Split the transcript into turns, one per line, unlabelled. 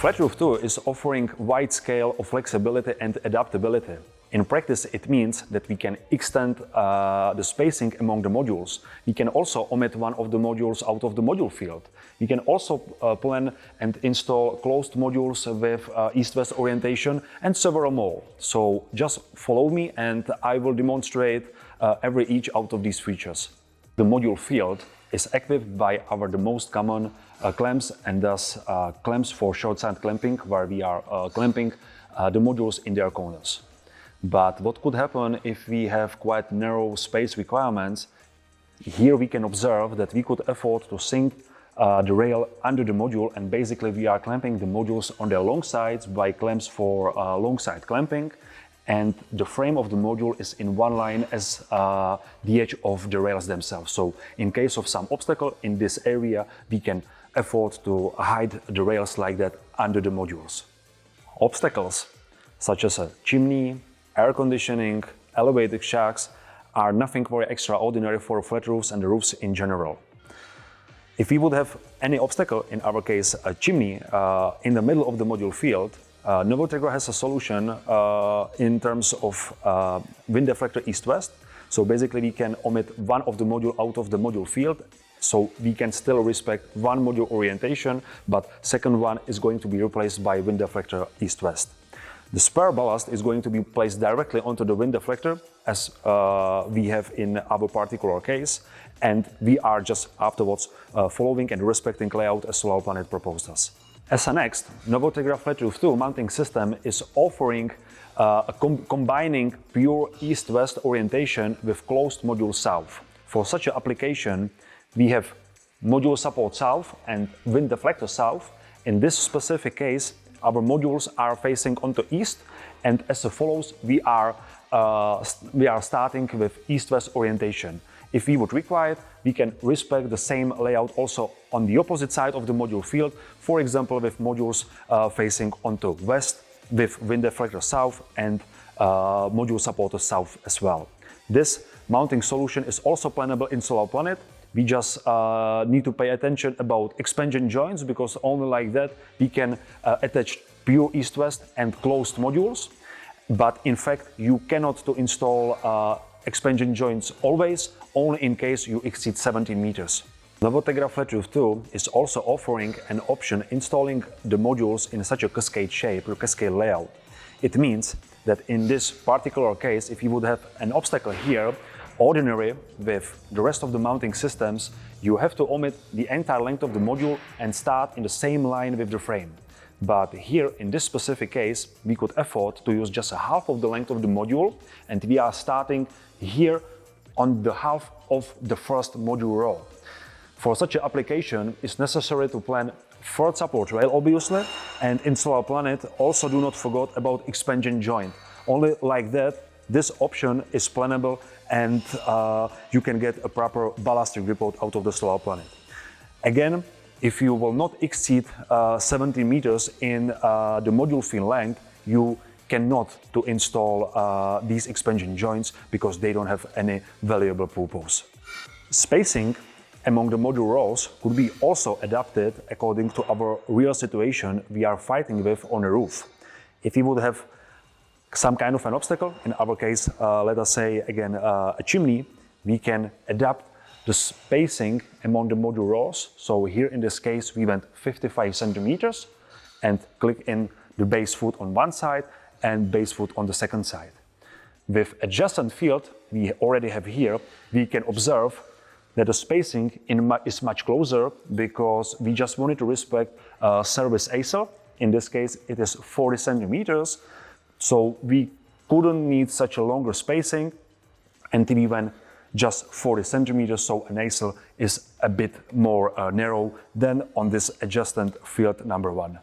Flat Roof 2 is offering wide scale of flexibility and adaptability. In practice, it means that we can extend the spacing among the modules. We can also omit one of the modules out of the module field. We can also plan and install closed modules with east-west orientation and several more. So just follow me and I will demonstrate each out of these features. The module field is equipped by the most common clamps, and thus clamps for short side clamping, where we are clamping the modules in their corners. But what could happen if we have quite narrow space requirements? Here we can observe that we could afford to sink the rail under the module, and basically we are clamping the modules on their long sides by clamps for long side clamping, and the frame of the module is in one line as the edge of the rails themselves. So in case of some obstacle in this area, we can afford to hide the rails like that under the modules. Obstacles such as a chimney, air conditioning, elevated shafts are nothing very extraordinary for flat roofs and the roofs in general. If we would have any obstacle, in our case a chimney, in the middle of the module field, Novotegra has a solution in terms of wind deflector east-west. So basically we can omit one of the module out of the module field, so we can still respect one module orientation, but second one is going to be replaced by wind deflector east-west. The spare ballast is going to be placed directly onto the wind deflector, as we have in our particular case, and we are just afterwards following and respecting layout as Solar Planet proposed us. As a next, Novotegra Flat Roof 2 mounting system is offering combining pure east-west orientation with closed module south. For such an application, we have module support south and wind deflector south. In this specific case, our modules are facing onto east, and as follows, we are starting with east-west orientation. If we would require it, we can respect the same layout also on the opposite side of the module field, for example with modules facing onto west with wind deflector south and module supporter south as well. This mounting solution is also plannable in Solar Planet. We just need to pay attention about expansion joints, because only like that we can attach pure east-west and closed modules. But in fact, you cannot install expansion joints always, only in case you exceed 17 meters. Novotegra Flat Roof 2 is also offering an option installing the modules in such a cascade shape or cascade layout. It means that in this particular case, if you would have an obstacle here, ordinary with the rest of the mounting systems, you have to omit the entire length of the module and start in the same line with the frame. But here, in this specific case, we could afford to use just a half of the length of the module, and we are starting here on the half of the first module row. For such an application, it's necessary to plan third support rail, obviously, and in Solar Planet also do not forget about expansion joint. Only like that, this option is plannable, and you can get a proper ballasting report out of the Solar Planet. Again, if you will not exceed 17 meters in the module field length, you cannot to install these expansion joints, because they don't have any valuable purpose. Spacing among the module rows could be also adapted according to our real situation we are fighting with on a roof. If we would have some kind of an obstacle, in our case, let us say again a chimney, we can adapt the spacing among the module rows. So here in this case we went 55 centimeters and click in the base foot on one side and base foot on the second side. With adjacent field we already have here, we can observe that the spacing is much closer, because we just wanted to respect service acer. In this case it is 40 centimeters. So we couldn't need such a longer spacing, and we went just 40 centimeters, so an acer is a bit more narrow than on this adjacent field number 1.